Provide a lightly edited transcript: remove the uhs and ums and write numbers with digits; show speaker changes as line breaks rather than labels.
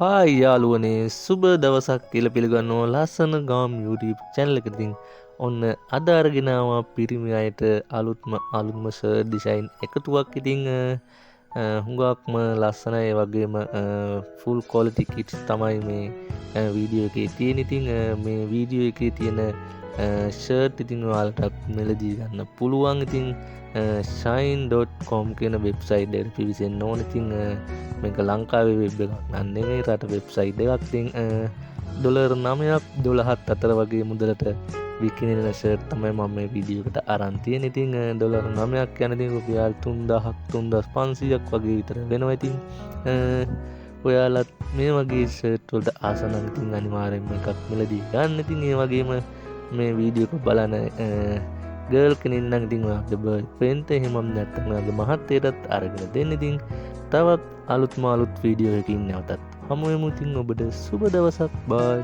Hi යාළුවනේ සුබ දවසක් කියලා පිළිගන්නවා ලස්සන ගාම් YouTube channel එකකින්. ඔන්න අද අරගෙන ආවා පිරිමි අයට අලුත්ම shirt design එකතුවක්. ඉතින් හුඟක්ම ලස්සනයි. ඒ වගේම full quality kits තමයි මේ වීඩියෝ එකේ තියෙන. ඉතින් මේ වීඩියෝ එකේ තියෙන shirt ඉතින් ඔයාලට මිලදී ගන්න පුළුවන්. ඉතින් shine.com කියන වෙබ්සයිට් එකට පිවිසෙන්න ඕන. ඉතින් මේක ලංකාවේ වෙබ් එකක් නෙමෙයි, රට වෙබ්සයිට් එකක්. ඉතින් $9ක් 12ත් අතර වගේ මුදලට විකිනෙන ෂර්ට් තමයි මම මේ වීඩියෝ එකට අරන් තියෙන්නේ. ඉතින් $9ක් යන ඉතින් රුපියල් 3000ක් 3500ක් වගේ විතර වෙනවා. ඉතින් ඔයාලත් මේ වගේ ෂර්ට් වලට ආස නම් ඉතින් අනිවාර්යෙන්ම එකක් මිලදී ගන්න. ඉතින් ඒ වගේම මේ වීඩියෝ එක බලන ගර්ල් කෙනෙක් නම් ඉතින් ඔයාගේ බර්ල් ෆ්‍රෙන්ඩ්ට එහෙමම නැත්නම් ඔයාගේ මහත්තයටත් අරගෙන දෙන්න. ඉතින් තවත් අලුත් වීඩියෝ එකකින් නැවතත් හමු වෙමු. ඉතින් ඔබට සුබ දවසක්. බයි.